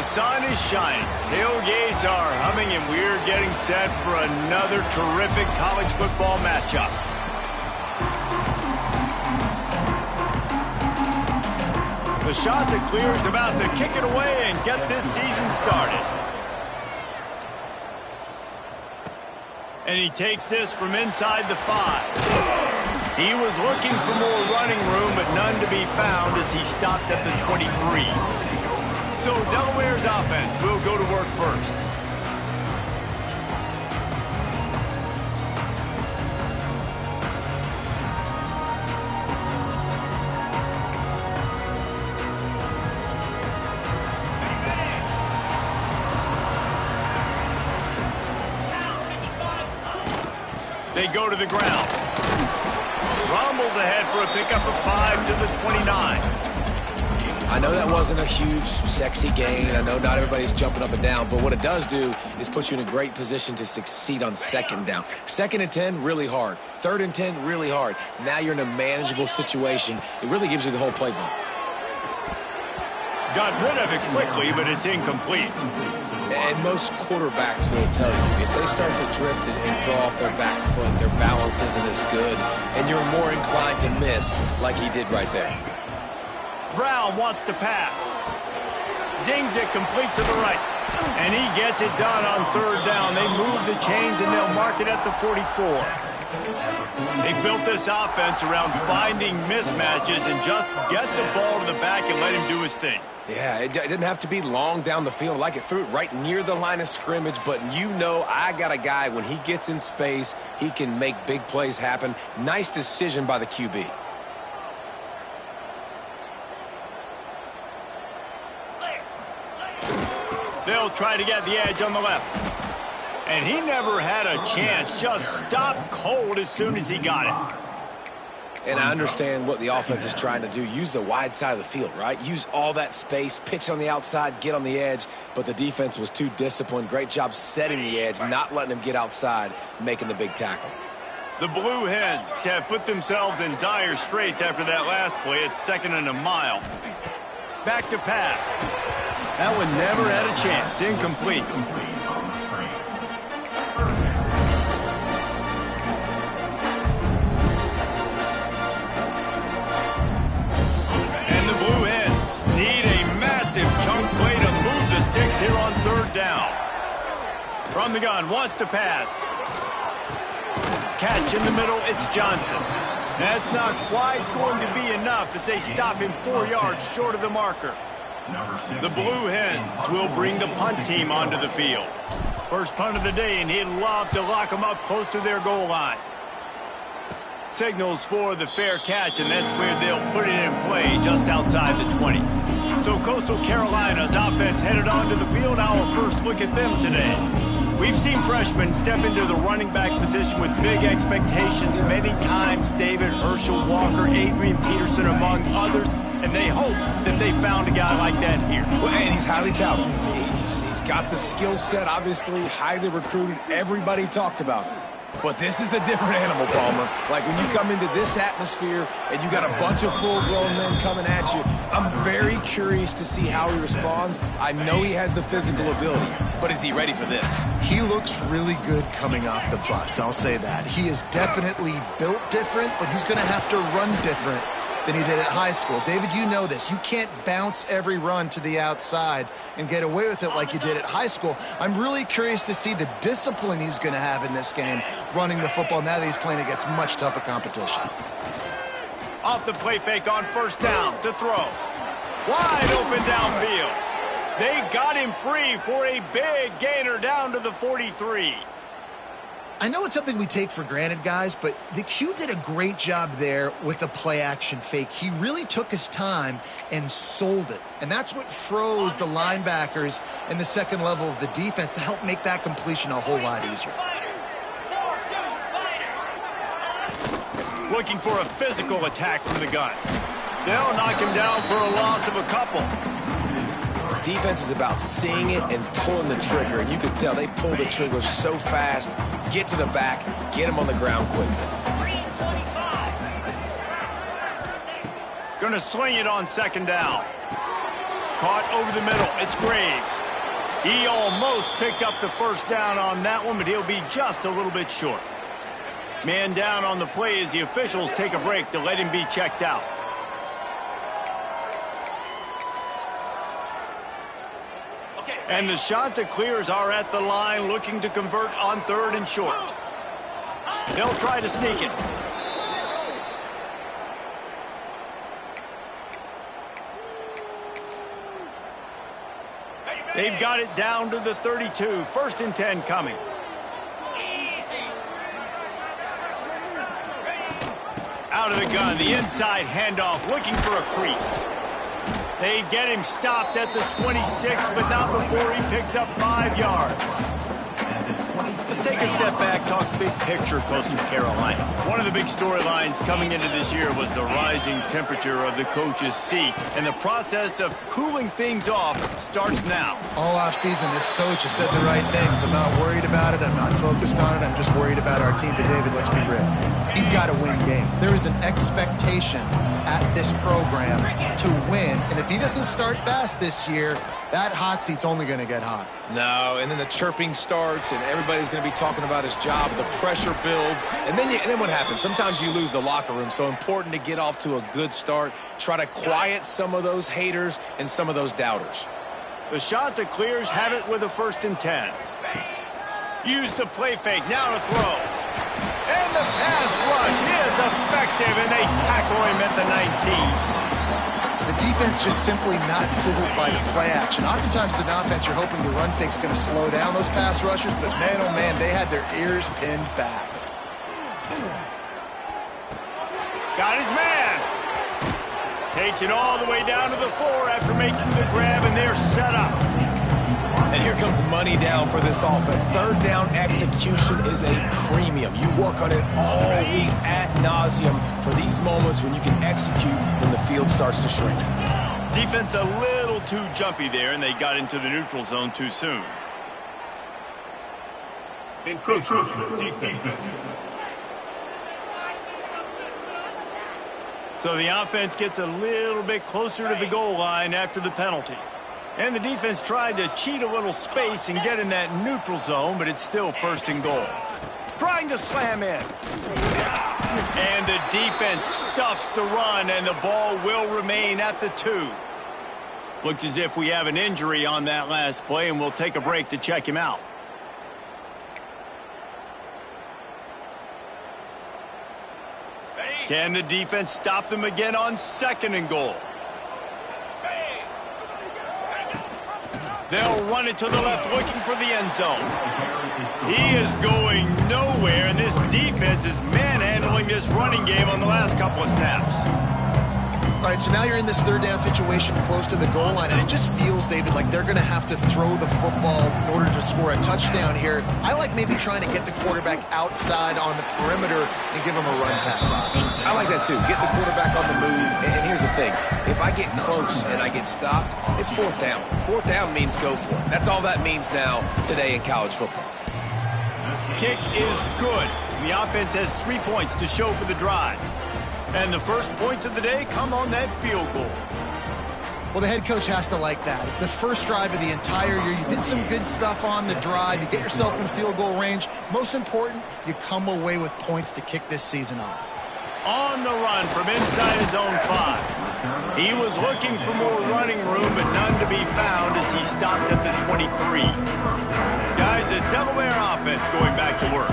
The sun is shining, tailgates are humming, and we're getting set for another terrific college football matchup. The shot that clears about to kick it away and get this season started. And he takes this from inside the 5. He was looking for more running room, but none to be found as he stopped at the 23. So Delaware's offense will go to work first. They go to the ground. Rumbles ahead for a pickup of 5 to the 29. I know that wasn't a huge, sexy gain. I know not everybody's jumping up and down, but what it does do is put you in a great position to succeed on second down. 2nd and 10, really hard. 3rd and 10, really hard. Now you're in a manageable situation. It really gives you the whole playbook. Got rid of it quickly, but it's incomplete. And most quarterbacks will tell you, if they start to drift and throw off their back foot, their balance isn't as good, and you're more inclined to miss like he did right there. Brown wants to pass. Zings it complete to the right. And he gets it done on 3rd down. They move the chains, and they'll mark it at the 44. They built this offense around finding mismatches and just get the ball to the back and let him do his thing. Yeah, it didn't have to be long down the field. Like it threw it right near the line of scrimmage, but you know I got a guy, when he gets in space, he can make big plays happen. Nice decision by the QB. They'll try to get the edge on the left. And he never had a chance. Just stopped cold as soon as he got it. And I understand what the offense is trying to do. Use the wide side of the field, right? Use all that space, pitch on the outside, get on the edge. But the defense was too disciplined. Great job setting the edge, not letting him get outside, making the big tackle. The Blue Hens have put themselves in dire straits after that last play. It's 2nd and a mile. Back to pass. That one never had a chance. Incomplete. And the Blue Hens need a massive chunk play to move the sticks here on 3rd down. From the gun, wants to pass. Catch in the middle, it's Johnson. That's not quite going to be enough as they stop him 4 yards short of the marker. The Blue Hens will bring the punt team onto the field. First punt of the day, and he'd love to lock them up close to their goal line. Signals for the fair catch, and that's where they'll put it in play just outside the 20. So Coastal Carolina's offense headed onto the field. Our first look at them today. We've seen freshmen step into the running back position with big expectations many times. David Herschel Walker, Adrian Peterson, among others. And they hope that they found a guy like that here. Well, and he's highly touted. He's got the skill set, obviously, highly recruited. Everybody talked about it. But this is a different animal, Palmer. Like when you come into this atmosphere and you got a bunch of full-grown men coming at you, I'm very curious to see how he responds. I know he has the physical ability, but is he ready for this? He looks really good coming off the bus, I'll say that. He is definitely built different, but he's going to have to run different than he did at high school. David, you know this. You can't bounce every run to the outside and get away with it like you did at high school. I'm really curious to see the discipline he's going to have in this game running the football now that he's playing against much tougher competition. Off the play fake on 1st down to throw. Wide open downfield. They got him free for a big gainer down to the 43. I know it's something we take for granted, guys, but the Q did a great job there with the play-action fake. He really took his time and sold it. And that's what froze the linebackers in the second level of the defense to help make that completion a whole lot easier. Looking for a physical attack from the gun. They'll knock him down for a loss of a couple. Defense is about seeing it and pulling the trigger, and you could tell they pull the trigger so fast, get to the back, get him on the ground quickly. Gonna swing it on 2nd down. caught over the middle. It's Graves. He almost picked up the first down on that one, but he'll be just a little bit short. Man down on the play as the officials take a break to let him be checked out. And the Ncaa clears are at the line looking to convert on 3rd and short. They'll try to sneak it. They've got it down to the 32. 1st and 10 coming. Out of the gun, the inside handoff, looking for a crease. They get him stopped at the 26, but not before he picks up 5 yards. Let's take a step back, talk big picture, Coastal Carolina. One of the big storylines coming into this year was the rising temperature of the coach's seat, and the process of cooling things off starts now. All offseason, this coach has said the right things. I'm not worried about it. I'm not focused on it. I'm just worried about our team. But, David, let's be real. He's got to win games. There is an expectation at this program to win, and if he doesn't start fast this year, that hot seat's only going to get hot. No, and then the chirping starts, and everybody's going to be talking about his job. The pressure builds, and then what happens? Sometimes you lose the locker room, so important to get off to a good start. Try to quiet some of those haters and some of those doubters. The Ncaa clears have it with a 1st and 10. Use the play fake, now to throw. And the pass rush is effective, and they tackle him at the 19. The defense just simply not fooled by the play action. Oftentimes, in offense, you're hoping the run fake's going to slow down those pass rushers, but man, oh man, they had their ears pinned back. Got his man. Takes it all the way down to the 4 after making the grab, and they're set up. And here comes money down for this offense. 3rd down execution is a premium. You work on it all week ad nauseum for these moments when you can execute when the field starts to shrink. Defense a little too jumpy there, and they got into the neutral zone too soon. Encroachment defense. So the offense gets a little bit closer to the goal line after the penalty. And the defense tried to cheat a little space and get in that neutral zone, but it's still 1st and goal. Trying to slam in. And the defense stuffs the run, and the ball will remain at the 2. Looks as if we have an injury on that last play, and we'll take a break to check him out. Can the defense stop them again on 2nd and goal? They'll run it to the left, looking for the end zone. He is going nowhere, and this defense is manhandling this running game on the last couple of snaps. All right, so now you're in this 3rd down situation close to the goal line, and it just feels, David, like they're going to have to throw the football in order to score a touchdown here. I like maybe trying to get the quarterback outside on the perimeter and give him a run-pass option. I like that, too. Get the quarterback on the move. And here's the thing. If I get close and I get stopped, it's 4th down. 4th down means go for it. That's all that means now today in college football. Kick is good. The offense has 3 points to show for the drive. And the first points of the day come on that field goal. Well, the head coach has to like that. It's the first drive of the entire year. You did some good stuff on the drive. You get yourself in field goal range. Most important, you come away with points to kick this season off. On the run from inside his own 5. He was looking for more running room, but none to be found as he stopped at the 23. Guys, the Delaware offense going back to work.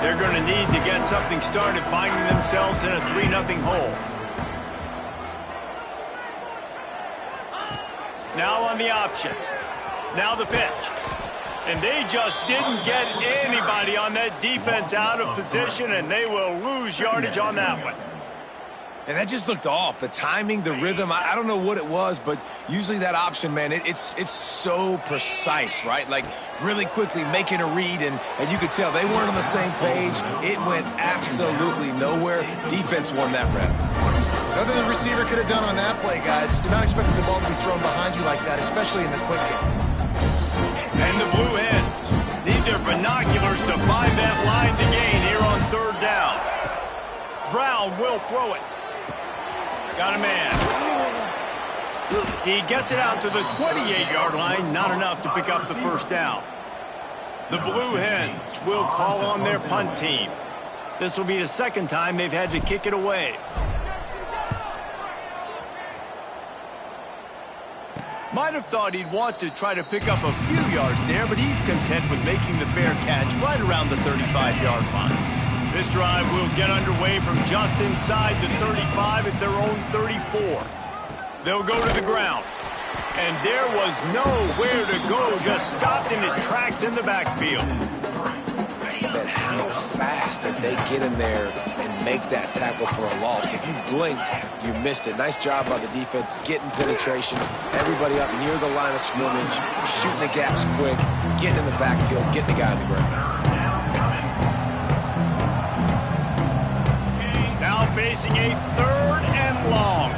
They're going to need to get something started, finding themselves in a 3-0 hole. Now on the option. Now the pitch. And they just didn't get anybody on that defense out of position, and they will lose yardage on that one. And that just looked off. The timing, the rhythm, I don't know what it was, but usually that option, man, it's so precise, right? Like really quickly making a read, and you could tell they weren't on the same page. It went absolutely nowhere. Defense won that rep. Nothing the receiver could have done on that play, guys. You're not expecting the ball to be thrown behind you like that, especially in the quick game. And the Blue Hens need their binoculars to find that line to gain here on 3rd down. Brown will throw it. Got a man. He gets it out to the 28-yard line, not enough to pick up the first down. The Blue Hens will call on their punt team. This will be the second time they've had to kick it away. Might have thought he'd want to try to pick up a few yards there, but he's content with making the fair catch right around the 35-yard line. This drive will get underway from just inside the 35 at their own 34. They'll go to the ground. And there was nowhere to go, just stopped in his tracks in the backfield. But how fast did they get in there and make that tackle for a loss? If you blinked, you missed it. Nice job by the defense, getting penetration. Everybody up near the line of scrimmage, shooting the gaps quick, getting in the backfield, getting the guy on the ground. Now facing a 3rd and long.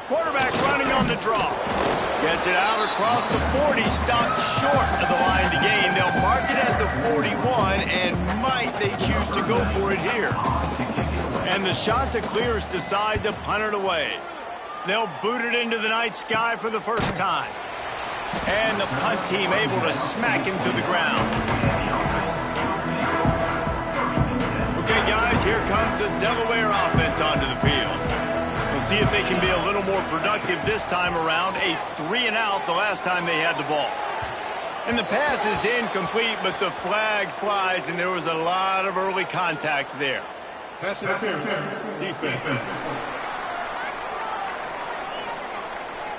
Quarterback running on the draw. Gets it out across the 40, stopped short of the line to gain. They'll mark it at the 41, and might they choose to go for it here. And the shot to clears decide to punt it away. They'll boot it into the night sky for the first time. And the punt team able to smack him to the ground. Okay, guys, here comes the Delaware offense onto the field. We'll see if they can be a little more productive this time around. A 3-and-out the last time they had the ball. And the pass is incomplete, but the flag flies, and there was a lot of early contact there. Pass interference. Defense.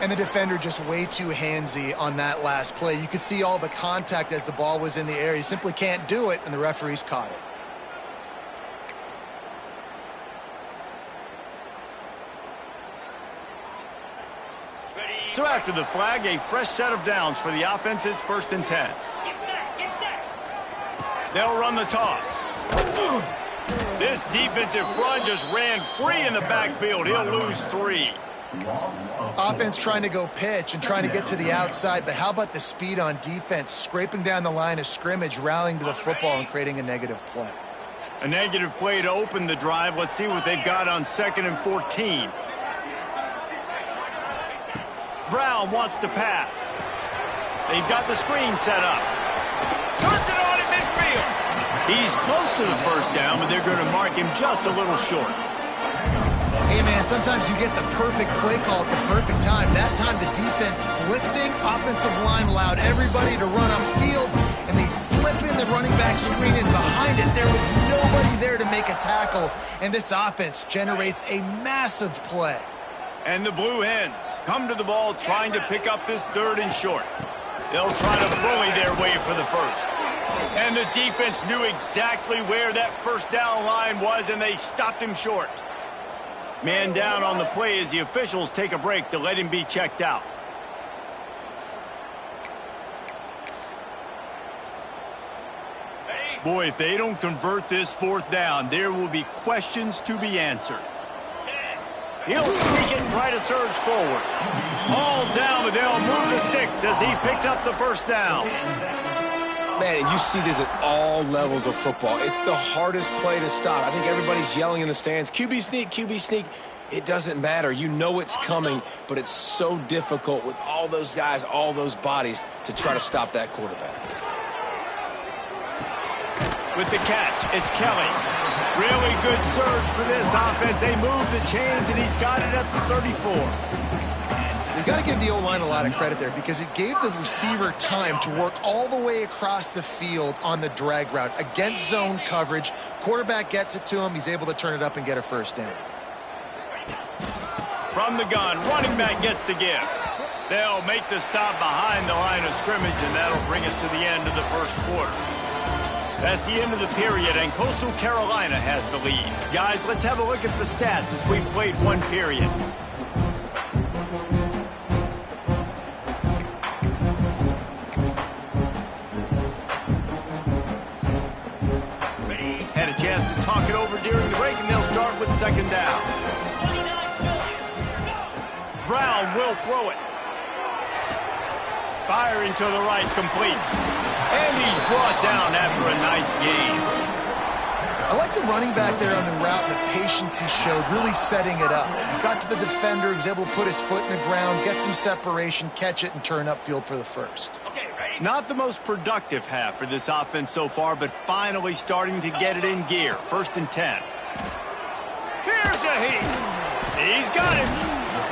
And the defender just way too handsy on that last play. You could see all the contact as the ball was in the air. He simply can't do it, and the referees caught it. So after the flag, a fresh set of downs for the offense. It's 1st and 10. They'll run the toss. This defensive front just ran free in the backfield. He'll lose 3. Offense trying to go pitch and trying to get to the outside, but how about the speed on defense, scraping down the line of scrimmage, rallying to the football and creating a negative play. A negative play to open the drive. Let's see what they've got on 2nd and 14. Brown wants to pass. They've got the screen set up. Turns it on at midfield. He's close to the first down, but they're going to mark him just a little short. Hey, man, sometimes you get the perfect play call at the perfect time. That time the defense blitzing, offensive line allowed everybody to run upfield, and they slip in the running back screen, and behind it there was nobody there to make a tackle, and this offense generates a massive play. And the Blue Hens come to the ball trying to pick up this 3rd and short. They'll try to bully their way for the first. And the defense knew exactly where that first down line was, and they stopped him short. Man down on the play as the officials take a break to let him be checked out. Boy, if they don't convert this 4th down, there will be questions to be answered. He'll sneak it and try to surge forward. All down, but they'll move the sticks as he picks up the first down. Man, and you see this at all levels of football. It's the hardest play to stop. I think everybody's yelling in the stands, QB sneak, QB sneak. It doesn't matter. You know it's coming, but it's so difficult with all those guys, all those bodies to try to stop that quarterback. With the catch, it's Kelly. Really good surge for this offense. They move the chains, and he's got it at the 34. You've got to give the O-line a lot of credit there because it gave the receiver time to work all the way across the field on the drag route against zone coverage. Quarterback gets it to him. He's able to turn it up and get a first down. From the gun, running back gets to give. They'll make the stop behind the line of scrimmage, and that'll bring us to the end of the first quarter. That's the end of the period, and Coastal Carolina has the lead. Guys, let's have a look at the stats as we've played one period. Had a chance to talk it over during the break, and they'll start with 2nd down. Brown will throw it. Firing to the right, complete. And he's brought down after a nice gain. I like the running back there on the route and the patience he showed, really setting it up. He got to the defender, he was able to put his foot in the ground, get some separation, catch it, and turn upfield for the first. Not the most productive half for this offense so far, but finally starting to get it in gear. 1st and 10. Here's a heat. He's got it.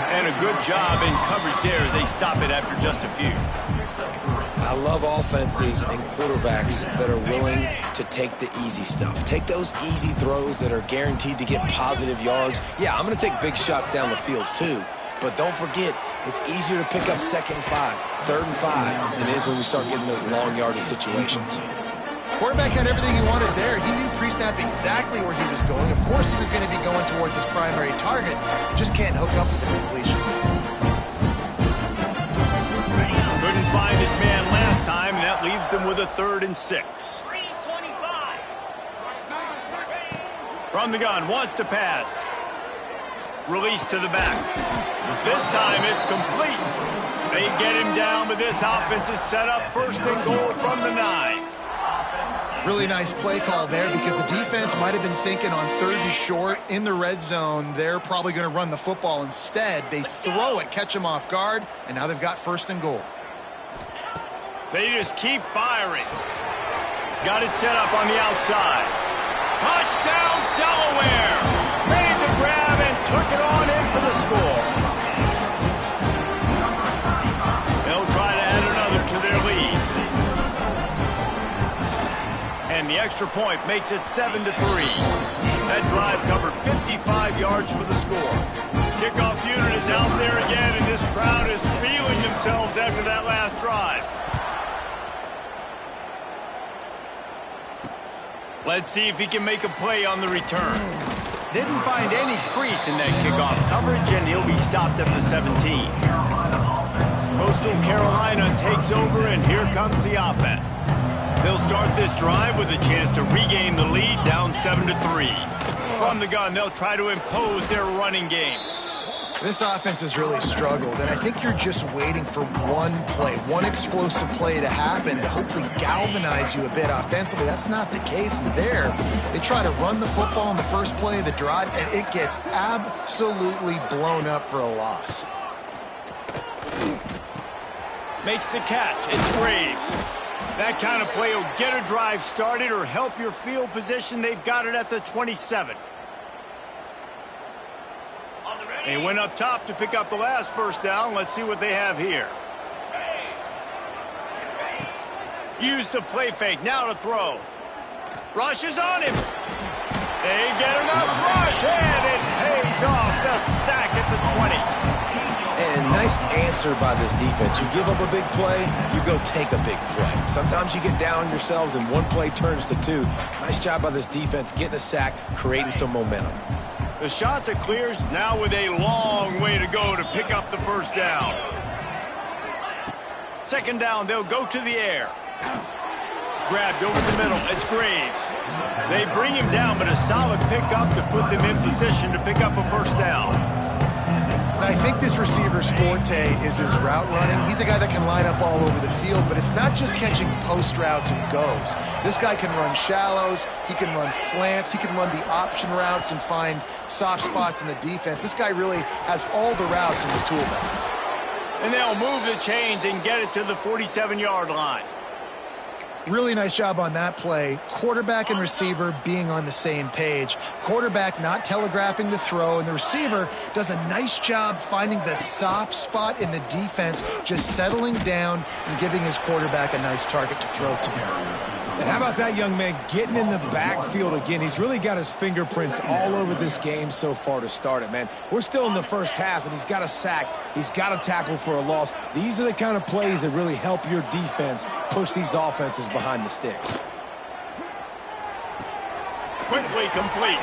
And a good job in coverage there as they stop it after just a few. I love offenses and quarterbacks that are willing to take the easy stuff. Take those easy throws that are guaranteed to get positive yards. Yeah, I'm going to take big shots down the field too. But don't forget, it's easier to pick up 2nd and 5, 3rd and 5 than it is when we start getting those long yardage situations. Quarterback had everything he wanted there. He knew pre-snap exactly where he was going. Of course he was going to be going towards his primary target. Just can't hook up with the completion. Couldn't find his man last time, and that leaves him with a 3rd and 6. From the gun, wants to pass. Release to the back. This time it's complete. They get him down, but this offense is set up 1st and goal from the 9. Really nice play call there because the defense might have been thinking on 3rd and short in the red zone. They're probably going to run the football instead. They throw it, catch him off guard, and now they've got 1st and goal. They just keep firing. Got it set up on the outside. Touchdown, Delaware! Made the grab and took it on in for the score. They'll try to add another to their lead. And the extra point makes it 7-3. That drive covered 55 yards for the score. Kickoff unit is out there again, and this crowd is feeling themselves after that last drive. Let's see if he can make a play on the return. Didn't find any crease in that kickoff coverage, and he'll be stopped at the 17. Coastal Carolina takes over, and here comes the offense. They'll start this drive with a chance to regain the lead, down 7-3. From the gun, they'll try to impose their running game. This offense has really struggled, and I think you're just waiting for one play, one explosive play to happen to hopefully galvanize you a bit offensively. That's not the case there. They try to run the football in the first play of the drive, and it gets absolutely blown up for a loss. Makes the catch. It's Graves. That kind of play will get a drive started or help your field position. They've got it at the 27. They went up top to pick up the last 1st down. Let's see what they have here. Use the play fake. Now to throw. Rush is on him. They get enough rush, and it pays off. The sack at the 20. And nice answer by this defense. You give up a big play, you go take a big play. Sometimes you get down on yourselves and one play turns to 2. Nice job by this defense getting a sack, creating some momentum. The shot that clears now with a long way to go to pick up the 1st down. 2nd down, they'll go to the air. Grabbed over the middle. It's Graves. They bring him down, but a solid pickup to put them in position to pick up a 1st down. And I think this receiver's forte is his route running. He's a guy that can line up all over the field, but it's not just catching post routes and goes. This guy can run shallows, he can run slants, he can run the option routes and find soft spots in the defense. This guy really has all the routes in his toolbox. And they'll move the chains and get it to the 47-yard line. Really nice job on that play. Quarterback and receiver being on the same page. Quarterback not telegraphing the throw, and the receiver does a nice job finding the soft spot in the defense, just settling down and giving his quarterback a nice target to throw to. And how about that young man getting in the backfield again? He's really got his fingerprints all over this game so far to start it, man. We're still in the 1st half, and he's got a sack. He's got a tackle for a loss. These are the kind of plays that really help your defense push these offenses behind the sticks. Quickly complete.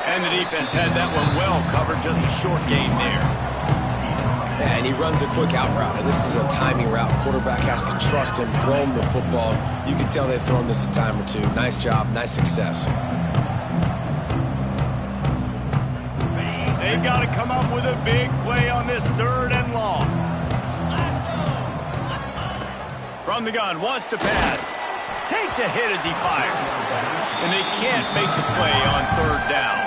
And the defense had that one well covered, just a short gain there. And he runs a quick out route, and this is a timing route. Quarterback has to trust him, throw him the football. You can tell they've thrown this a time or two. Nice job, nice success. They've got to come up with a big play on this 3rd and long. From the gun, wants to pass. takes a hit as he fires. And they can't make the play on third down.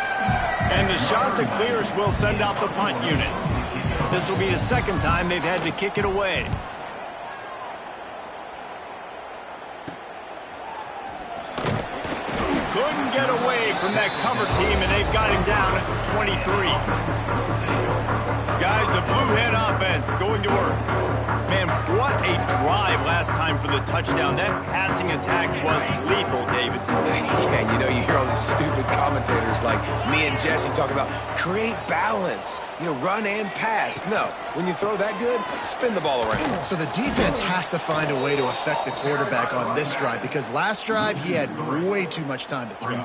And the shot to clears will send out the punt unit. This will be the second time they've had to kick it away. Couldn't get away from that cover team, and they've got him down at the 23. Guys, the Blue-Head offense going to work. Man, what a drive last time for the touchdown. That passing attack was lethal, David. Yeah, and you know, you hear all these stupid commentators like me and Jesse talking about create balance, you know, run and pass. No, when you throw that good, spin the ball around. So the defense has to find a way to affect the quarterback on this drive, because last drive he had way too much time to throw.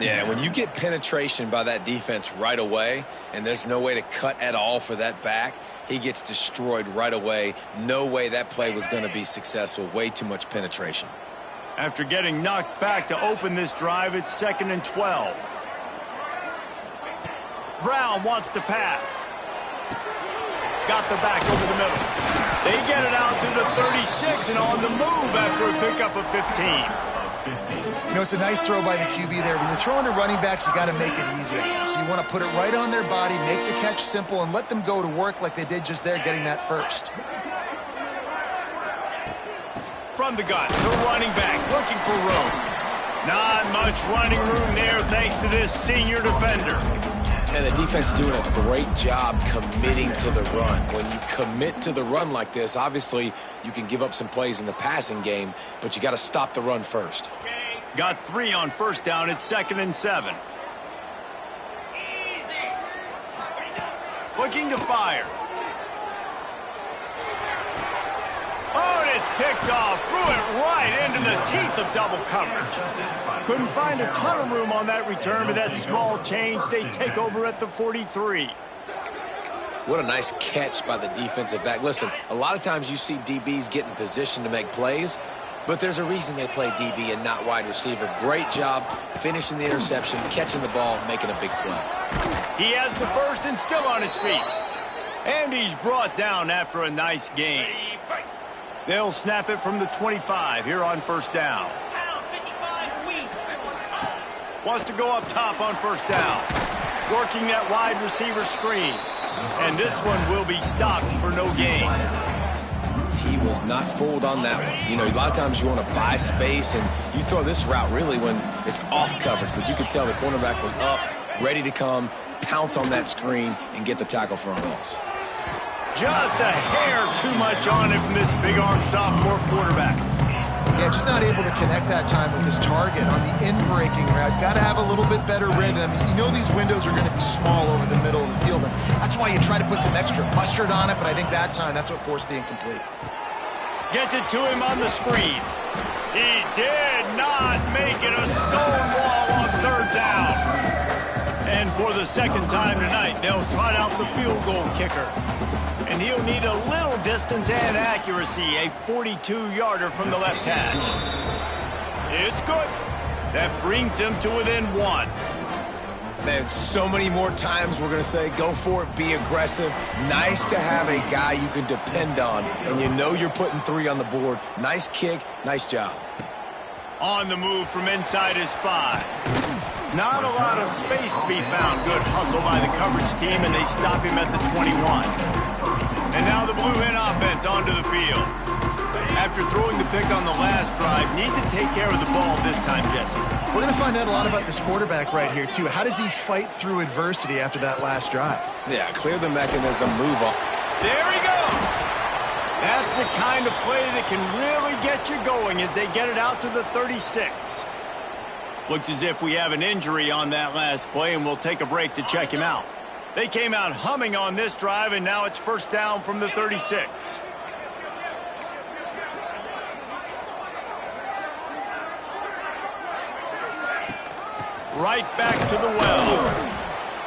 Yeah, when you get penetration by that defense right away, and there's no way to cut at all for that back, he gets destroyed right away. No way that play was going to be successful. Way too much penetration. After getting knocked back to open this drive, it's 2nd and 12. Brown wants to pass. Got the back over the middle. They get it out to the 36 and on the move after a pickup of 15. You know, it's a nice throw by the QB there. When you're throwing to running backs, you got to make it easy. So you want to put it right on their body, make the catch simple, and let them go to work like they did just there, getting that first. From the gun, the running back looking for room. Not much running room there thanks to this senior defender. And the defense doing a great job committing to the run. When you commit to the run like this, obviously you can give up some plays in the passing game, but you got to stop the run first. Got 3 on first down. It's 2nd and 7. Looking to fire. Oh, and it's picked off. Threw it right into the teeth of double coverage. Couldn't find a ton of room on that return, but that small change, they take over at the 43. What a nice catch by the defensive back. Listen, a lot of times you see DBs get in position to make plays, but there's a reason they play DB and not wide receiver. Great job finishing the interception, catching the ball, making a big play. He has the first and still on his feet. And he's brought down after a nice gain. They'll snap it from the 25 here on first down. Wants to go up top on first down. Working that wide receiver screen. And this one will be stopped for no gain. He was not fooled on that one. You know, a lot of times you want to buy space, and you throw this route really when it's off coverage. But you could tell the cornerback was up, ready to come, pounce on that screen, and get the tackle for a loss. Just a hair too much on it from this big-armed sophomore quarterback. Yeah, just not able to connect that time with his target on the in-breaking route. Got to have a little bit better rhythm. You know these windows are going to be small over the middle of the field. And that's why you try to put some extra mustard on it, but I think that time that's what forced the incomplete. Gets it to him on the screen. He did not make it. A stone wall on third down. And for the second time tonight, they'll trot out the field goal kicker. And he'll need a little distance and accuracy, a 42-yarder from the left hash. It's good. That brings him to within 1. Man, so many more times we're going to say, go for it, be aggressive. Nice to have a guy you can depend on, and you know you're putting 3 on the board. Nice kick, nice job. On the move from inside his 5. Not a lot of space to be found. Good hustle by the coverage team, and they stop him at the 21. And now the Blue-Hen offense onto the field. After throwing the pick on the last drive, need to take care of the ball this time, Jesse. We're going to find out a lot about this quarterback right here, too. How does he fight through adversity after that last drive? Yeah, clear the mechanism, move on. There he goes. That's the kind of play that can really get you going as they get it out to the 36. Looks as if we have an injury on that last play, and we'll take a break to check him out. They came out humming on this drive, and now it's first down from the 36. Right back to the well.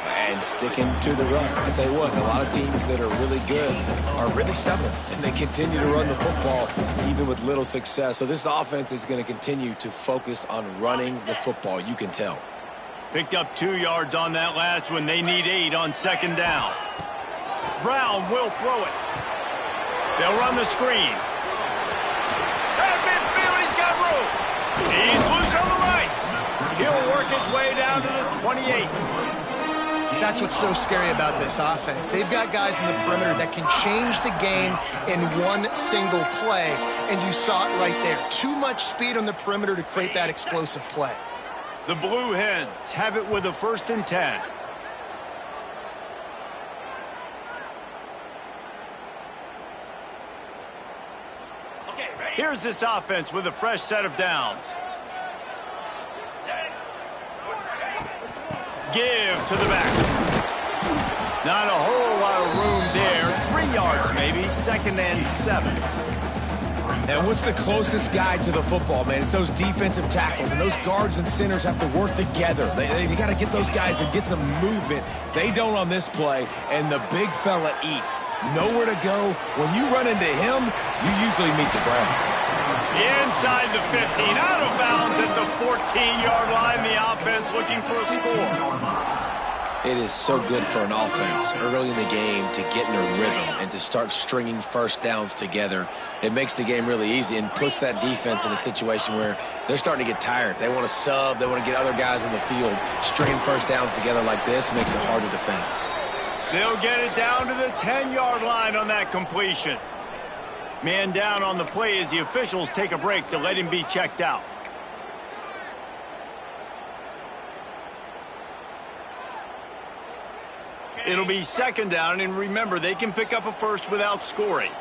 And sticking to the run. I tell you what, a lot of teams that are really good are really stubborn, and they continue to run the football even with little success. So this offense is going to continue to focus on running the football. You can tell. Picked up 2 yards on that last one. They need 8 on second down. Brown will throw it. They'll run the screen. At midfield, he's got room. He's loose on the right. He'll work his way down to the 28. That's what's so scary about this offense. They've got guys in the perimeter that can change the game in one single play, and you saw it right there. Too much speed on the perimeter to create that explosive play. The Blue Hens have it with a 1st and 10. Here's this offense with a fresh set of downs. Give to the back. Not a whole lot of room there. 3 yards maybe. 2nd and 7. And what's the closest guy to the football, man? It's those defensive tackles, and those guards and centers have to work together. They got to get those guys and get some movement. They don't on this play, and the big fella eats. Nowhere to go. When you run into him, you usually meet the ground. Inside the 15, out of bounds at the 14-yard line. The offense looking for a score. It is so good for an offense early in the game to get in a rhythm and to start stringing first downs together. It makes the game really easy and puts that defense in a situation where they're starting to get tired. They want to sub. They want to get other guys in the field. Stringing first downs together like this makes it hard to defend. They'll get it down to the 10-yard line on that completion. Man down on the play as the officials take a break to let him be checked out. It'll be 2nd down, and remember, they can pick up a first without scoring.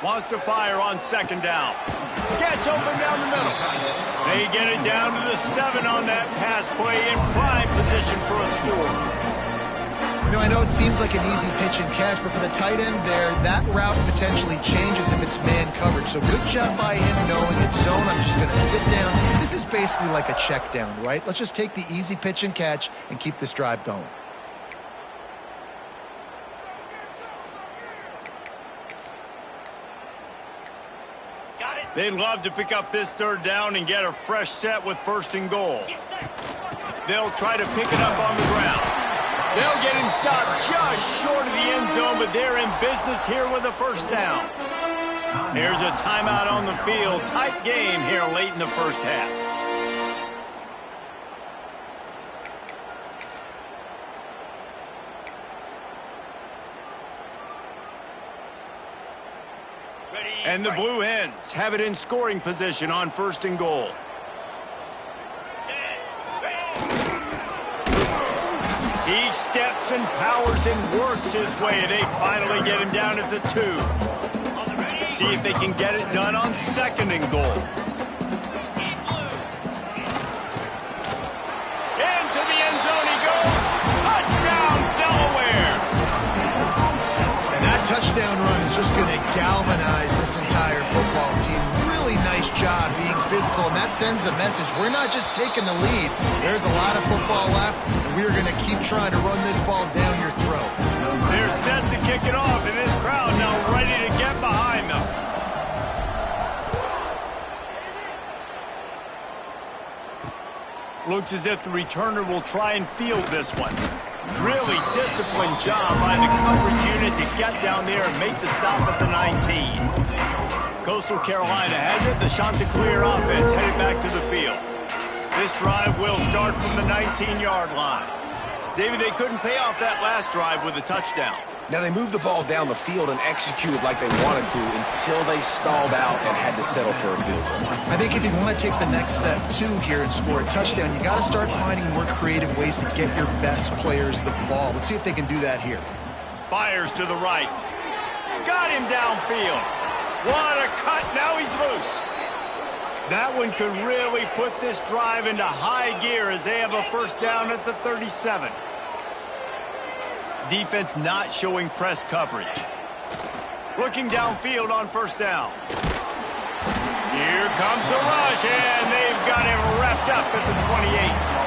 Wants to fire on 2nd down. Gets open down the middle. They get it down to the 7 on that pass play in prime position for a score. You know, I know it seems like an easy pitch and catch, but for the tight end there, that route potentially changes if it's man coverage. So good job by him knowing it's zone. I'm just going to sit down. This is basically like a check down, right? Let's just take the easy pitch and catch and keep this drive going. They'd love to pick up this 3rd down and get a fresh set with 1st and goal. They'll try to pick it up on the ground. They'll get him stopped just short of the end zone, but they're in business here with a 1st down. Here's a timeout on the field. Tight game here late in the 1st half. And the Blue Hens have it in scoring position on 1st and goal. He steps and powers and works his way. They finally get him down at the 2. See if they can get it done on 2nd and goal. Into the end zone he goes. Touchdown, Delaware. And that touchdown run is just going to galvanize this entire football team. Really nice job being physical, and that sends a message. We're not just taking the lead. There's a lot of football left, and we're going to keep trying to run this ball down your throat. They're set to kick it off, and this crowd now ready to get behind them. Looks as if the returner will try and field this one. Really disciplined job by the coverage unit to get down there and make the stop at the 19. Coastal Carolina has it. The Chanticleer offense headed back to the field. This drive will start from the 19-yard line. David, they couldn't pay off that last drive with a touchdown. Now, they moved the ball down the field and executed like they wanted to until they stalled out and had to settle for a field goal. I think if you want to take the next step, too, here and score a touchdown, you got to start finding more creative ways to get your best players the ball. Let's see if they can do that here. Fires to the right. Got him downfield. What a cut. Now he's loose. That one could really put this drive into high gear as they have a 1st down at the 37. Defense not showing press coverage. Looking downfield on 1st down. Here comes the rush, and they've got him wrapped up at the 28.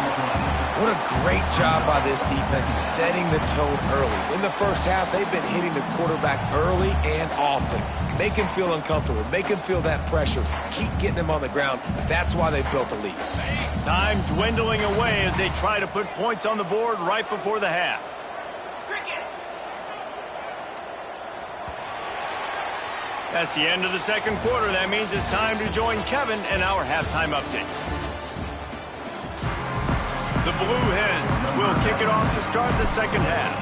What a great job by this defense setting the tone early. In the 1st half, they've been hitting the quarterback early and often. Make him feel uncomfortable. Make him feel that pressure. Keep getting him on the ground. That's why they've built a lead. Time dwindling away as they try to put points on the board right before the half. That's the end of the second quarter. That means it's time to join Kevin in our halftime update. The Blue Hens will kick it off to start the second half.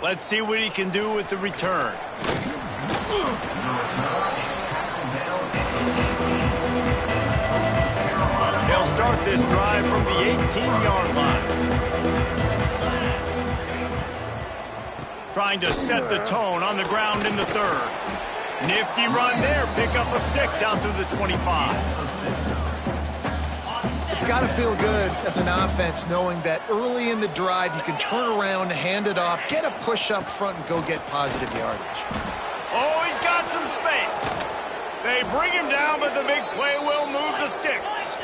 Let's see what he can do with the return. They'll start this drive from the 18-yard line. Trying to set the tone on the ground in the third. Nifty run there. Pickup of 6 out to the 25. It's got to feel good as an offense knowing that early in the drive you can turn around, hand it off, get a push up front, and go get positive yardage. Oh, he's got some space. They bring him down, but the big play will move the sticks.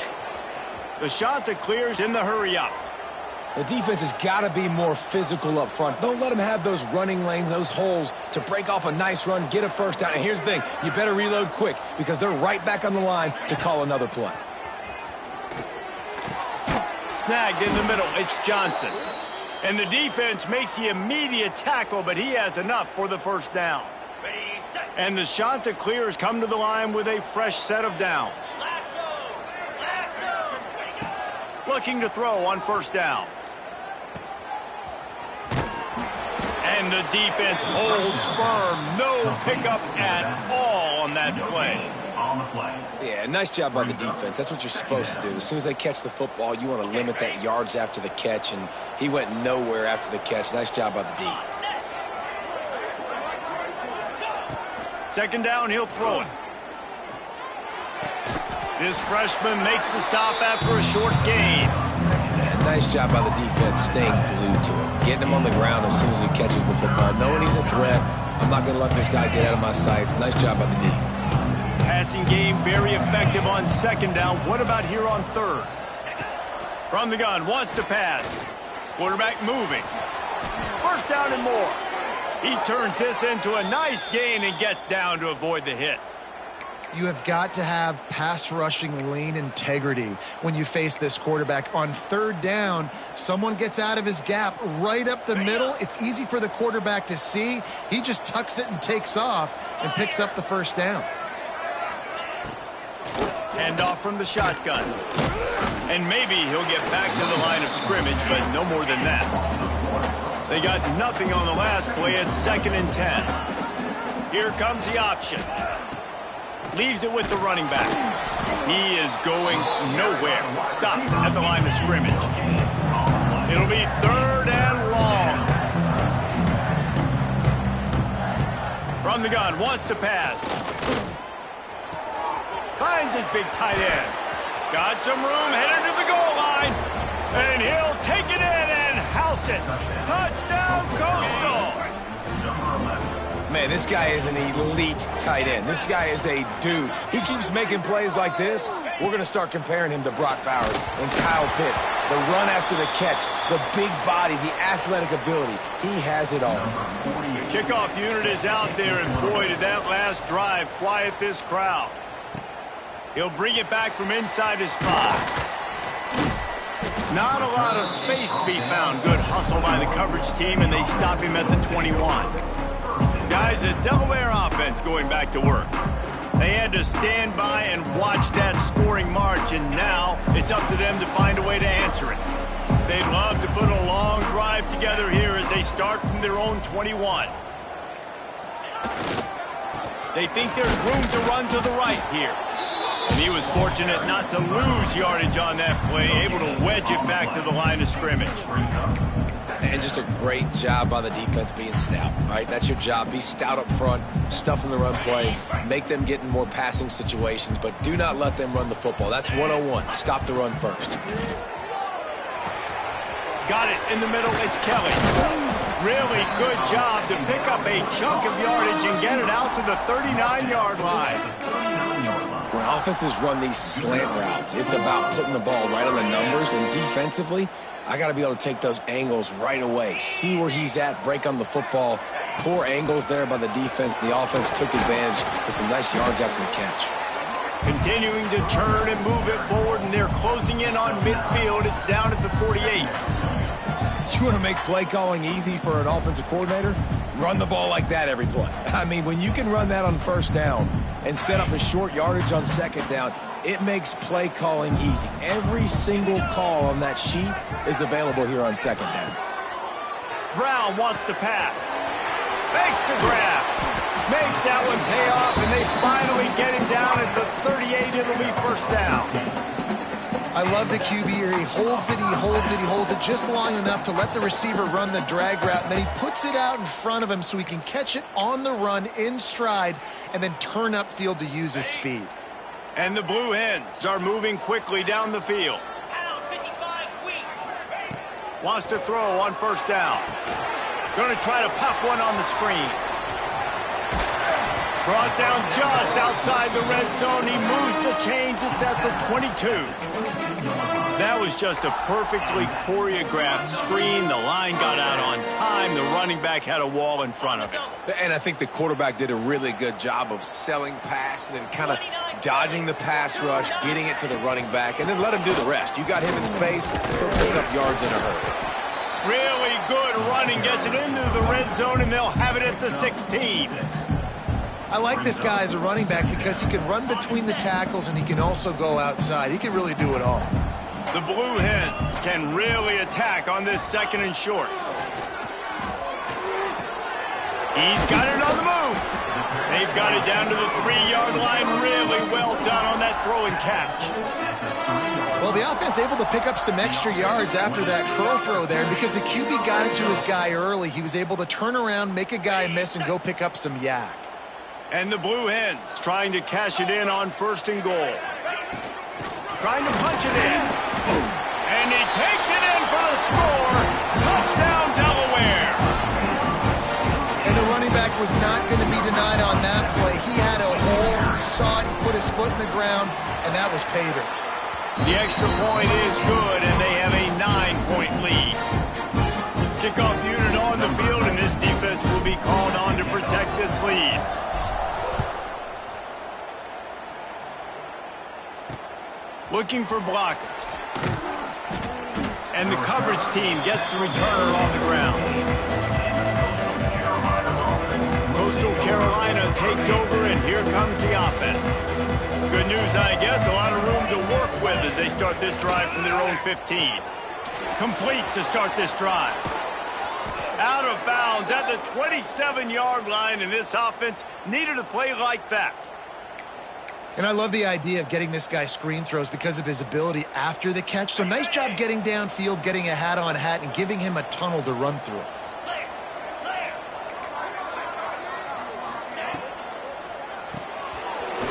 The shot that clears in the hurry up. The defense has got to be more physical up front. Don't let them have those running lanes, those holes to break off a nice run, get a first down. And here's the thing, you better reload quick because they're right back on the line to call another play. Snagged in the middle, it's Johnson. And the defense makes the immediate tackle, but he has enough for the first down. And the shot that clears come to the line with a fresh set of downs. Looking to throw on first down. And the defense holds firm. No pickup at all on that play. Yeah, nice job by the defense. That's what you're supposed to do. As soon as they catch the football, you want to limit that yards after the catch, and he went nowhere after the catch. Nice job by the D. Second down, he'll throw it. This freshman makes the stop after a short gain. Nice job by the defense staying glued to him. Getting him on the ground as soon as he catches the football. Knowing he's a threat, I'm not going to let this guy get out of my sights. Nice job by the D. Passing game very effective on second down. What about here on third? From the gun, wants to pass. Quarterback moving. First down and more. He turns this into a nice gain and gets down to avoid the hit. You have got to have pass rushing lane integrity when you face this quarterback. On third down, someone gets out of his gap right up the middle. It's easy for the quarterback to see. He just tucks it and takes off and picks up the first down. Hand off from the shotgun. And maybe he'll get back to the line of scrimmage, but no more than that. They got nothing on the last play. It's 2nd and 10. Here comes the option. Leaves it with the running back. He is going nowhere. Stop at the line of scrimmage. It'll be 3rd and long. From the gun, wants to pass. Finds his big tight end. Got some room, headed to the goal line. And he'll take it in and house it. Touchdown, Coastal. Man, this guy is an elite tight end. This guy is a dude. He keeps making plays like this. We're going to start comparing him to Brock Bowers and Kyle Pitts. The run after the catch, the big body, the athletic ability. He has it all. The kickoff unit is out there, and boy, did that last drive quiet this crowd. He'll bring it back from inside his 5. Not a lot of space to be found. Good hustle by the coverage team, and they stop him at the 21. Guys, the Delaware offense going back to work. They had to stand by and watch that scoring march, and now it's up to them to find a way to answer it. They'd love to put a long drive together here as they start from their own 21. They think there's room to run to the right here. And he was fortunate not to lose yardage on that play, able to wedge it back to the line of scrimmage. And just a great job by the defense being stout, right? That's your job. Be stout up front, stuff in the run play, make them get in more passing situations, but do not let them run the football. That's 101. Stop the run first. Got it in the middle. It's Kelly. Really good job to pick up a chunk of yardage and get it out to the 39-yard line. When offenses run these slant routes, it's about putting the ball right on the numbers, and defensively, I got to be able to take those angles right away. See where he's at, break on the football. Poor angles there by the defense. The offense took advantage with some nice yards after the catch. Continuing to turn and move it forward, and they're closing in on midfield. It's down at the 48. You want to make play calling easy for an offensive coordinator? Run the ball like that every play. I mean, when you can run that on first down and set up a short yardage on second down, it makes play calling easy. Every single call on that sheet is available here on second down. Brown wants to pass. Makes the grab. Makes that one pay off, and they finally get him down at the 38. It'll be first down. I love the QB here. He holds it, he holds it, he holds it just long enough to let the receiver run the drag route, and then he puts it out in front of him so he can catch it on the run in stride and then turn upfield to use his speed. And the Blue Hens are moving quickly down the field. Wants to throw on first down. Going to try to pop one on the screen. Brought down just outside the red zone. He moves the chains. It's at the 22. That was just a perfectly choreographed screen. The line got out on time. The running back had a wall in front of him. And I think the quarterback did a really good job of selling pass and then kind of dodging the pass rush, getting it to the running back, and then let him do the rest. You got him in space, he'll pick up yards in a hurry. Really good running. Gets it into the red zone, and they'll have it at the 16. I like this guy as a running back because he can run between the tackles and he can also go outside. He can really do it all. The Blue Hens can really attack on this second and short. He's got it on the move. They've got it down to the 3-yard line. Really well done on that throw and catch. Well, the offense able to pick up some extra yards after that curl throw there because the QB got it to his guy early. He was able to turn around, make a guy miss, and go pick up some yak. And the Blue Hens trying to cash it in on first and goal. Trying to punch it in. And he takes it in for the score. Touchdown, Delaware. And the running back was not going to be denied on that play. He had a hole, he saw it, he put his foot in the ground, and that was pay dirt. The extra point is good, and they have a 9-point lead. Kickoff unit on the field, and this defense will be called on to protect this lead. Looking for blockers. And the coverage team gets the returner on the ground. Coastal Carolina takes over, and here comes the offense. Good news, I guess, a lot of room to work with as they start this drive from their own 15. Complete to start this drive. Out of bounds at the 27-yard line, and this offense needed a play like that. And I love the idea of getting this guy screen throws because of his ability after the catch. So nice job getting downfield, getting a hat-on-hat, and giving him a tunnel to run through.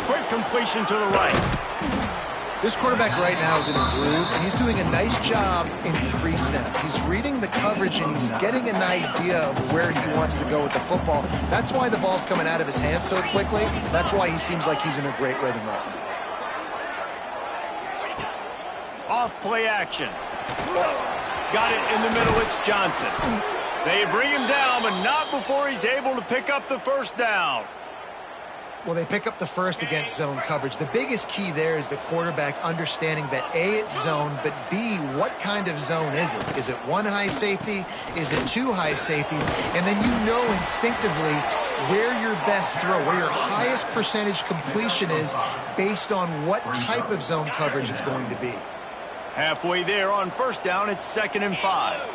Quick completion to the right. This quarterback right now is in a groove, and he's doing a nice job in pre-snap. He's reading the coverage, and he's getting an idea of where he wants to go with the football. That's why the ball's coming out of his hands so quickly. That's why he seems like he's in a great rhythm right now. Off play action. Got it in the middle. It's Johnson. They bring him down, but not before he's able to pick up the first down. Well, they pick up the first against zone coverage. The biggest key there is the quarterback understanding that A, it's zone, but B, what kind of zone is it? Is it one high safety? Is it two high safeties? And then you know instinctively where your best throw, where your highest percentage completion is based on what type of zone coverage it's going to be. Halfway there on first down, it's 2nd and 5.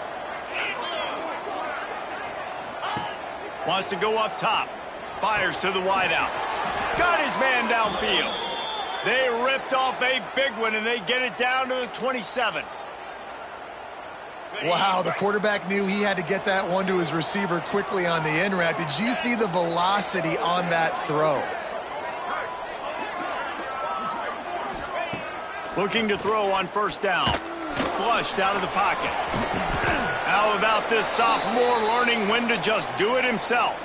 Wants to go up top. Fires to the wideout. Got his man downfield. They ripped off a big one, and they get it down to the 27. Wow, the quarterback knew he had to get that one to his receiver quickly on the in route. Did you see the velocity on that throw? Looking to throw on first down. Flushed out of the pocket. How about this sophomore learning when to just do it himself?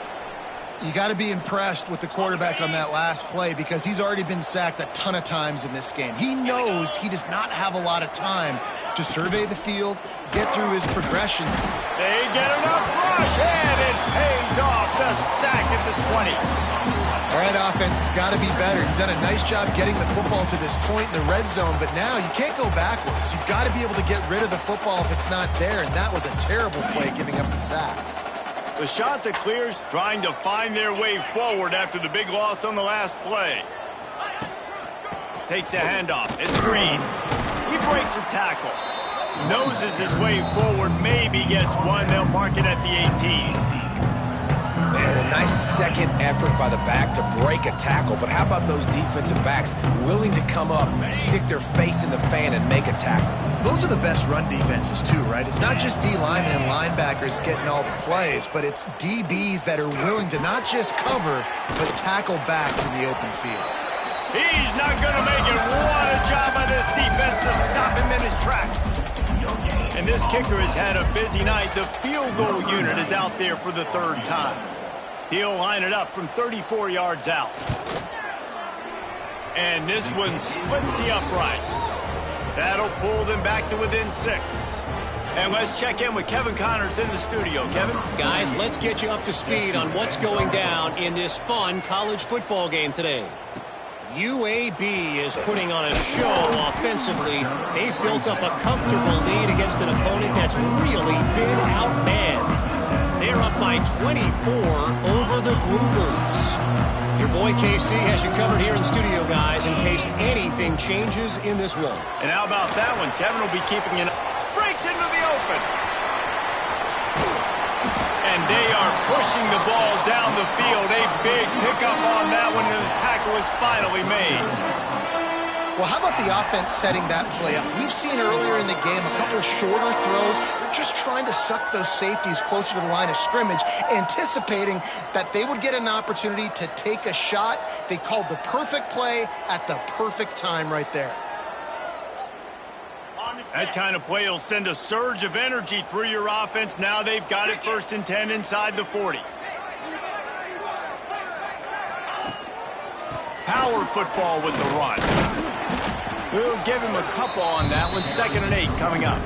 You got to be impressed with the quarterback on that last play because he's already been sacked a ton of times in this game. He knows he does not have a lot of time to survey the field, get through his progression. They get enough rush, and it pays off. The sack at the 20. All right, offense has got to be better. You've done a nice job getting the football to this point in the red zone, but now you can't go backwards. You've got to be able to get rid of the football if it's not there, and that was a terrible play giving up the sack. The shot that clears, trying to find their way forward after the big loss on the last play. Takes a handoff. It's Green. He breaks a tackle. Noses his way forward, maybe gets one. They'll mark it at the 18. And a nice second effort by the back to break a tackle. But how about those defensive backs willing to come up, stick their face in the fan, and make a tackle? Those are the best run defenses, too, right? It's not just D linemen and linebackers getting all the plays, but it's DBs that are willing to not just cover, but tackle backs in the open field. He's not going to make it. What a job by this defense to stop him in his tracks. And this kicker has had a busy night. The field goal unit is out there for the third time. He'll line it up from 34 yards out. And this one splits the uprights. That'll pull them back to within 6. And let's check in with Kevin Connors in the studio. Kevin? Guys, let's get you up to speed on what's going down in this fun college football game today. UAB is putting on a show offensively. They've built up a comfortable lead against an opponent that's really been outmanned. They're up by 24 over the Groupers. Your boy KC has you covered here in studio, guys, in case anything changes in this one. And how about that one? Kevin will be keeping it. Breaks into the open. And they are pushing the ball down the field. A big pickup on that one, and the tackle is finally made. Well, how about the offense setting that play up? We've seen earlier in the game a couple shorter throws. They're just trying to suck those safeties closer to the line of scrimmage, anticipating that they would get an opportunity to take a shot. They called the perfect play at the perfect time right there. That kind of play will send a surge of energy through your offense. Now they've got it 1st and 10 inside the 40. Power football with the run. We'll give him a couple on that one. 2nd and 8 coming up.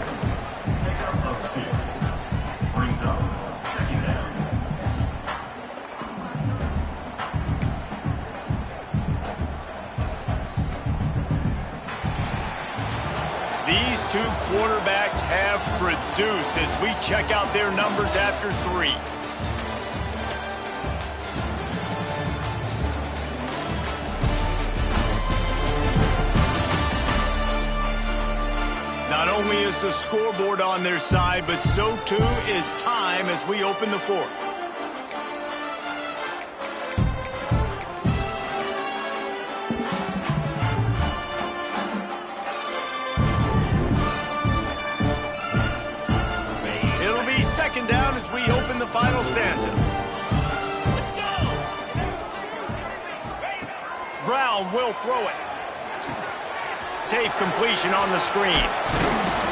These two quarterbacks have produced as we check out their numbers after 3. Not only is the scoreboard on their side, but so too is time as we open the 4th. It'll be 2nd down as we open the final stanza. Brown will throw it. Safe completion on the screen.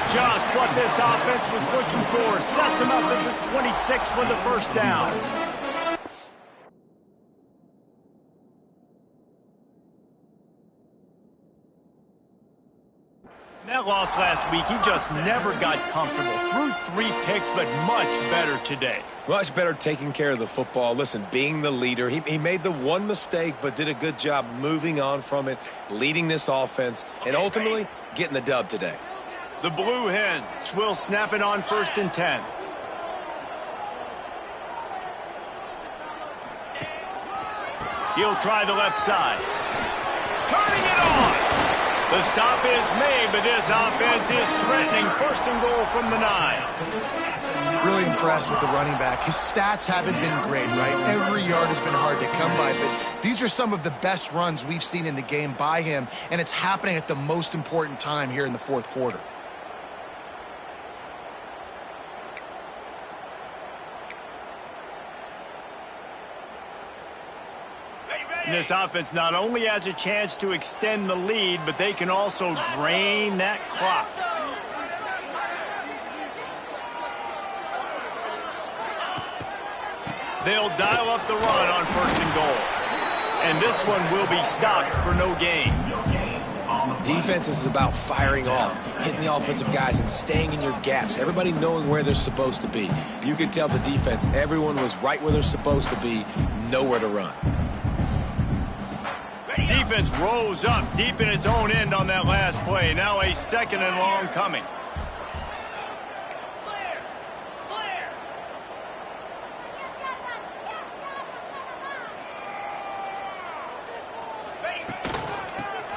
Just what this offense was looking for. Sets him up at the 26 with the 1st down. That loss last week, he just never got comfortable. Threw 3 picks, but much better today. Much better taking care of the football. Listen, being the leader, he made the one mistake, but did a good job moving on from it, leading this offense, and ultimately getting the dub today. The Blue Hens will snap it on 1st and 10. He'll try the left side. Turning it on. The stop is made, but this offense is threatening. 1st and goal from the 9. Really impressed with the running back. His stats haven't been great, right? Every yard has been hard to come by, but these are some of the best runs we've seen in the game by him, and it's happening at the most important time here in the 4th quarter. This offense not only has a chance to extend the lead, but they can also drain that clock. They'll dial up the run on 1st and goal. And this one will be stopped for no gain. Defense is about firing off, hitting the offensive guys, and staying in your gaps. Everybody knowing where they're supposed to be. You could tell the defense, everyone was right where they're supposed to be, nowhere to run. defense rose up deep in its own end on that last play. Now a 2nd and long coming.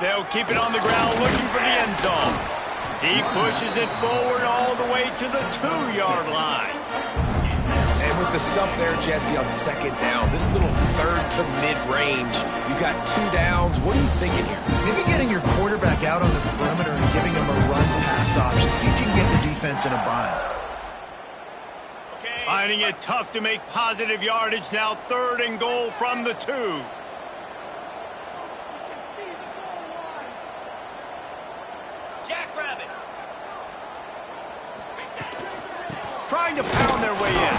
They'll keep it on the ground looking for the end zone. He pushes it forward all the way to the 2-yard line. And with the stuff there, Jesse, on 2nd down, this little 3rd to mid-range, you got 2 downs. What are you thinking here? Maybe getting your quarterback out on the perimeter and giving him a run-pass option. See if you can get the defense in a bind. Finding it tough to make positive yardage now. 3rd and goal from the 2. Trying to pound their way in.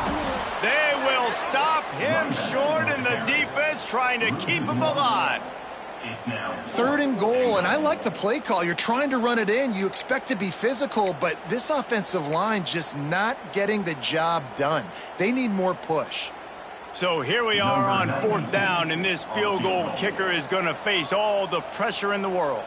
They will stop him short, and the defense trying to keep him alive. 3rd and goal, and I like the play call. You're trying to run it in. You expect to be physical, but this offensive line just not getting the job done. They need more push. So here we are on 4th down, and this field goal kicker is going to face all the pressure in the world.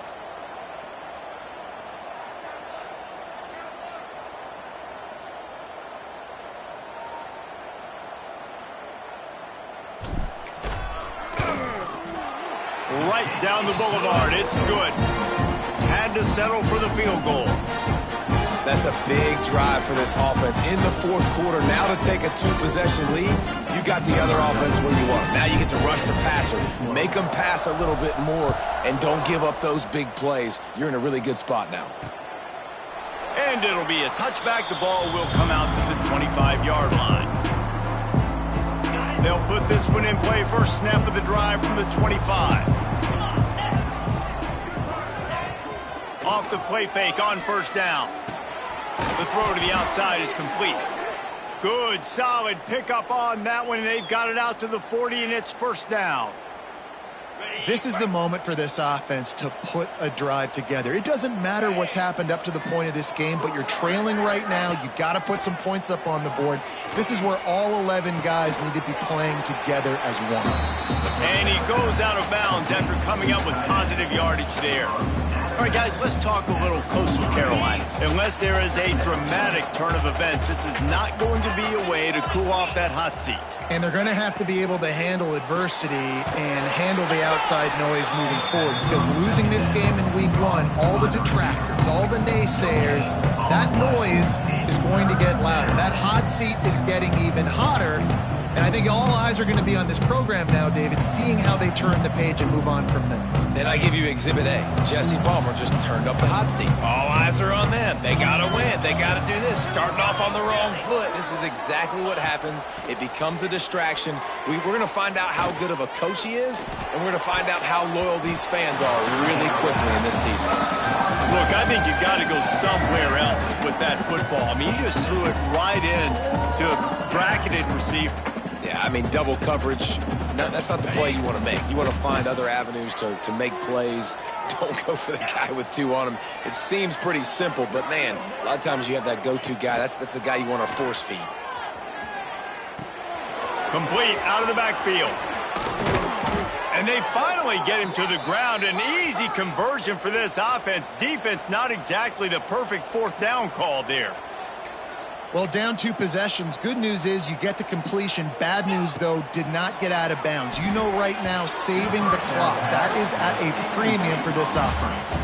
Right down the boulevard. It's good. Had to settle for the field goal. That's a big drive for this offense in the 4th quarter. Now to take a 2-possession lead, you got the other offense where you want them. Now you get to rush the passer, make them pass a little bit more, and don't give up those big plays. You're in a really good spot now. And it'll be a touchback. The ball will come out to the 25-yard line. They'll put this one in play. First snap of the drive from the 25. Off the play fake on 1st down. The throw to the outside is complete. Good, solid pickup on that one. They've got it out to the 40, and it's 1st down. This is the moment for this offense to put a drive together. It doesn't matter what's happened up to the point of this game, but you're trailing right now. You got to put some points up on the board. This is where all 11 guys need to be playing together as one. And he goes out of bounds after coming up with positive yardage there. All right, guys, let's talk a little Coastal Carolina. Unless there is a dramatic turn of events, this is not going to be a way to cool off that hot seat. And they're going to have to be able to handle adversity and handle the outside noise moving forward, because losing this game in week 1, all the detractors, all the naysayers, that noise is going to get louder. That hot seat is getting even hotter. And I think all eyes are going to be on this program now, David, seeing how they turn the page and move on from this. Then I give you Exhibit A. Jesse Palmer just turned up the hot seat. All eyes are on them. They got to win. They got to do this. Starting off on the wrong foot. This is exactly what happens. It becomes a distraction. We're going to find out how good of a coach he is, and we're going to find out how loyal these fans are really quickly in this season. Look, I think you've got to go somewhere else with that football. I mean, you just threw it right in to a bracketed receiver. Yeah, I mean, double coverage, no, that's not the play you want to make. You want to find other avenues to make plays. Don't go for the guy with 2 on him. It seems pretty simple, but, man, a lot of times you have that go-to guy. That's the guy you want to force feed. Complete out of the backfield. And they finally get him to the ground. An easy conversion for this offense. Defense, not exactly the perfect 4th down call there. Well, down 2 possessions. Good news is you get the completion. Bad news, though, did not get out of bounds. You know right now, saving the clock, that is at a premium for this offense.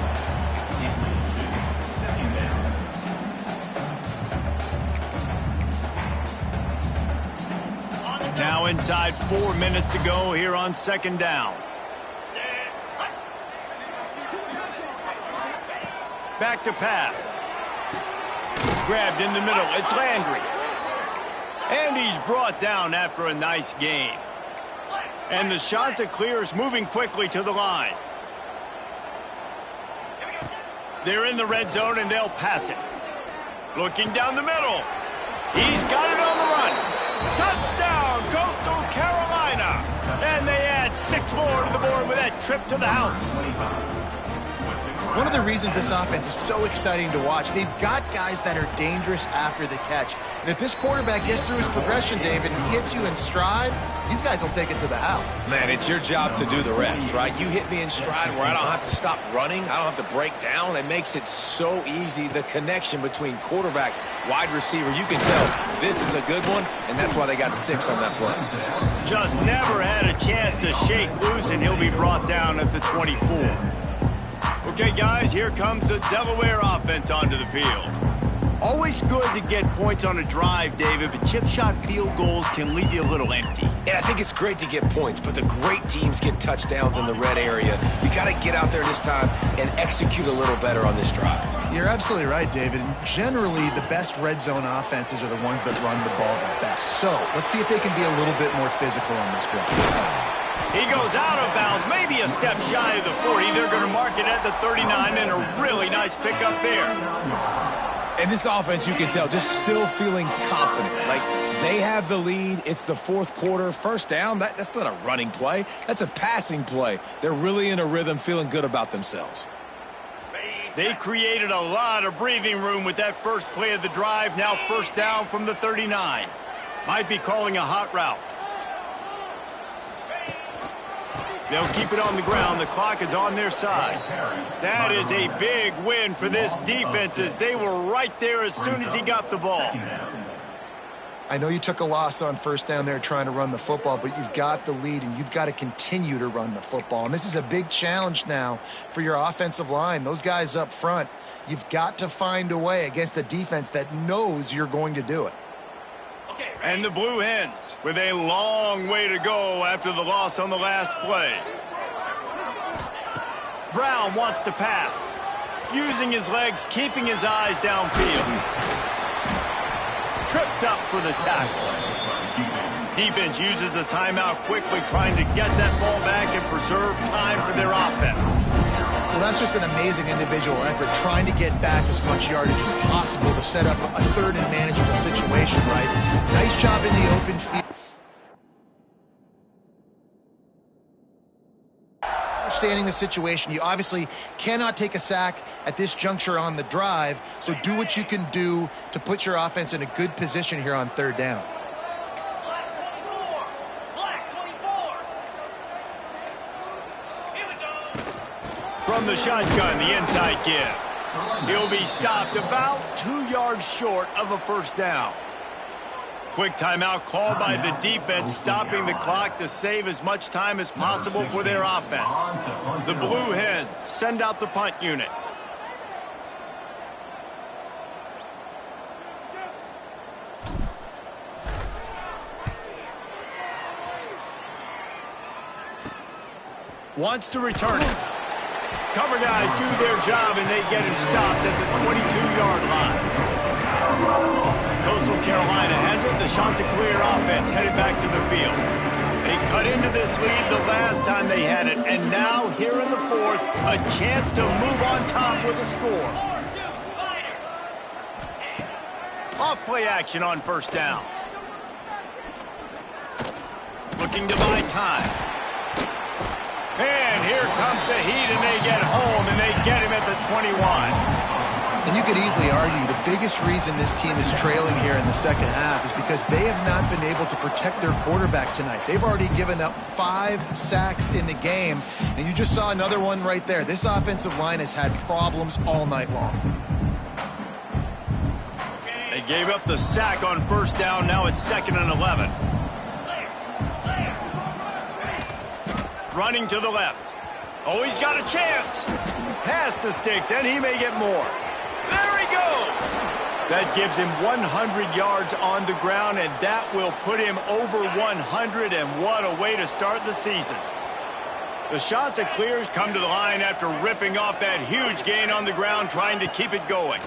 Now inside 4 minutes to go here on 2nd down. Back to pass. Grabbed in the middle. It's Landry. And he's brought down after a nice gain. And the shot to clear is moving quickly to the line. They're in the red zone, and they'll pass it. Looking down the middle. He's got it on the run. Touchdown, Coastal Carolina. And they add 6 more to the board with that trip to the house. One of the reasons this offense is so exciting to watch, they've got guys that are dangerous after the catch. And if this quarterback gets through his progression, David, and hits you in stride, these guys will take it to the house. Man, it's your job to do the rest, right? You hit me in stride where I don't have to stop running. I don't have to break down. It makes it so easy, the connection between quarterback, wide receiver. You can tell this is a good one, and that's why they got 6 on that play. Just never had a chance to shake loose, and he'll be brought down at the 24. Okay, guys, here comes the Delaware offense onto the field. Always good to get points on a drive, David, but chip shot field goals can leave you a little empty. And I think it's great to get points, but the great teams get touchdowns in the red area. You got to get out there this time and execute a little better on this drive. You're absolutely right, David. And generally, the best red zone offenses are the ones that run the ball the best. So let's see if they can be a little bit more physical on this drive. He goes out of bounds, maybe a step shy of the 40. They're going to mark it at the 39, and a really nice pickup there. And this offense, you can tell, just still feeling confident. Like, they have the lead. It's the fourth quarter. First down, that's not a running play. That's a passing play. They're really in a rhythm, feeling good about themselves. They created a lot of breathing room with that first play of the drive. Now first down from the 39. Might be calling a hot route. They'll keep it on the ground. The clock is on their side. That is a big win for this defense as they were right there as soon as he got the ball. I know you took a loss on first down there trying to run the football, but you've got the lead, and you've got to continue to run the football. And this is a big challenge now for your offensive line. Those guys up front, you've got to find a way against a defense that knows you're going to do it. And the Blue Hens with a long way to go after the loss on the last play. Brown wants to pass. Using his legs, keeping his eyes downfield. Tripped up for the tackle. Defense uses a timeout quickly, trying to get that ball back and preserve time for their offense. Well, that's just an amazing individual effort, trying to get back as much yardage as possible to set up a third and manageable situation, right? Nice job in the open field. Understanding the situation, you obviously cannot take a sack at this juncture on the drive, so do what you can do to put your offense in a good position here on third down. From the shotgun, the inside give. He'll be stopped about 2 yards short of a first down. Quick timeout called by the defense, stopping the clock to save as much time as possible for their offense. The Blue Hens send out the punt unit. Wants to return it. Cover guys do their job, and they get him stopped at the 22-yard line. Coastal Carolina has it. The Chanticleer offense headed back to the field. They cut into this lead the last time they had it, and now here in the fourth, a chance to move on top with a score. Off play action on first down. Looking to buy time. And here comes the heat, and they get home, and they get him at the 21. And you could easily argue the biggest reason this team is trailing here in the second half is because they have not been able to protect their quarterback tonight. They've already given up 5 sacks in the game, and you just saw another one right there. This offensive line has had problems all night long. They gave up the sack on first down. Now it's 2nd and 11. Running to the left. Oh, he's got a chance. Pass the sticks, and he may get more. There he goes. That gives him 100 yards on the ground, and that will put him over 100, and what a way to start the season. The Chanticleers come to the line after ripping off that huge gain on the ground, trying to keep it going.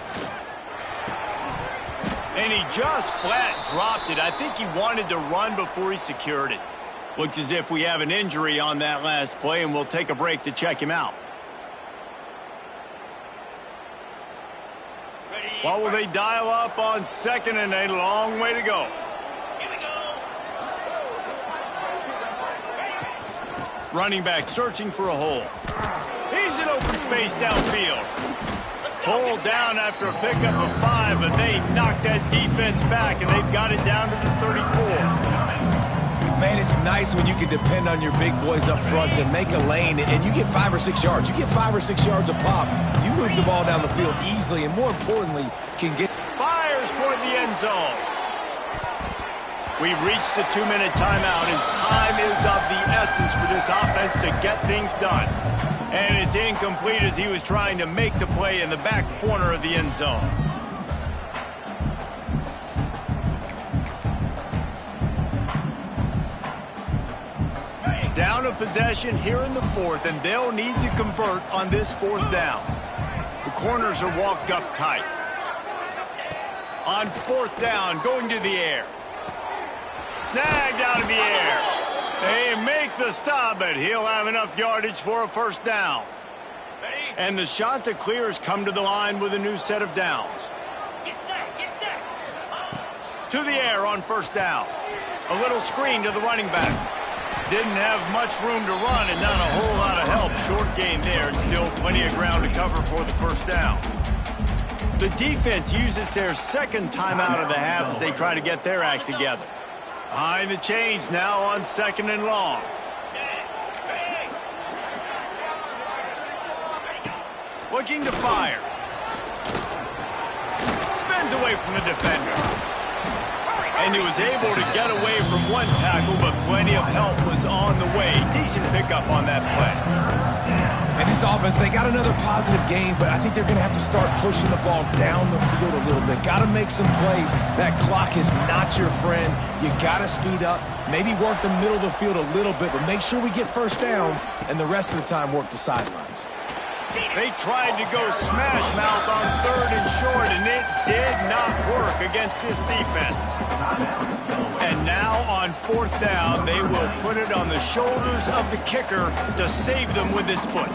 And he just flat dropped it. I think he wanted to run before he secured it. Looks as if we have an injury on that last play, and we'll take a break to check him out. What will they dial up on 2nd and 8? A long way to go. Running back searching for a hole. He's in open space downfield. Pulled down after a pickup of 5, but they knocked that defense back, and they've got it down to the 34. Man, it's nice when you can depend on your big boys up front to make a lane, and you get 5 or 6 yards. You get 5 or 6 yards a pop. You move the ball down the field easily, and more importantly, can get... Fires toward the end zone. We've reached the 2-minute timeout, and time is of the essence for this offense to get things done. And it's incomplete as he was trying to make the play in the back corner of the end zone. Down of possession here in the 4th, and they'll need to convert on this 4th down. The corners are walked up tight. On 4th down, going to the air. Snagged out of the air. They make the stop, but he'll have enough yardage for a 1st down. And the Chanticleers come to the line with a new set of downs. Get set. To the air on 1st down. A little screen to the running back. Didn't have much room to run and not a whole lot of help. Short gain there and still plenty of ground to cover for the 1st down. The defense uses their 2nd timeout of the half as they try to get their act together. Behind the chains now on 2nd and long. Looking to fire. Spins away from the defender. And he was able to get away from one tackle, but plenty of help was on the way. Decent pickup on that play. And this offense, they got another positive game, but I think they're going to have to start pushing the ball down the field a little bit. Got to make some plays. That clock is not your friend. You got to speed up, maybe work the middle of the field a little bit, but make sure we get 1st downs, and the rest of the time work the sidelines. They tried to go smash mouth on 3rd and short, and it did not work against this defense. And now on 4th down, they will put it on the shoulders of the kicker to save them with his foot.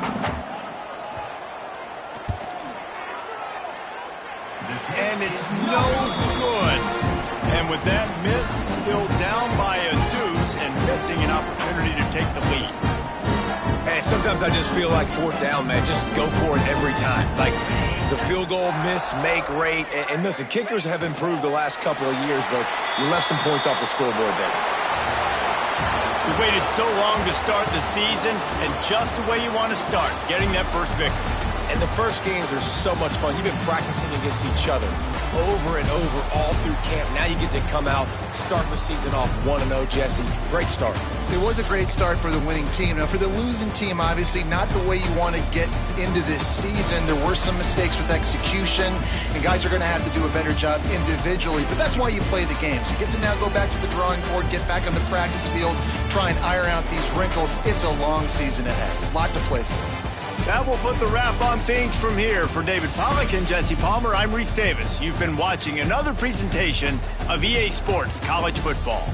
And it's no good. And with that miss, still down by a deuce and missing an opportunity to take the lead. Hey, sometimes I just feel like 4th down, man. Just go for it every time. Like the field goal, miss, make, rate. And listen, kickers have improved the last couple of years, but you left some points off the scoreboard there. We waited so long to start the season, and just the way you want to start, getting that 1st victory. And the first games are so much fun. You've been practicing against each other over and over all through camp. Now you get to come out, start the season off 1-0, Jesse. Great start. It was a great start for the winning team. Now, for the losing team, obviously not the way you want to get into this season. There were some mistakes with execution, and guys are going to have to do a better job individually. But that's why you play the games. You get to now go back to the drawing board, get back on the practice field, try and iron out these wrinkles. It's a long season ahead. A lot to play for. That will put the wrap on things from here. For David Pollack and Jesse Palmer, I'm Reese Davis. You've been watching another presentation of EA Sports College Football.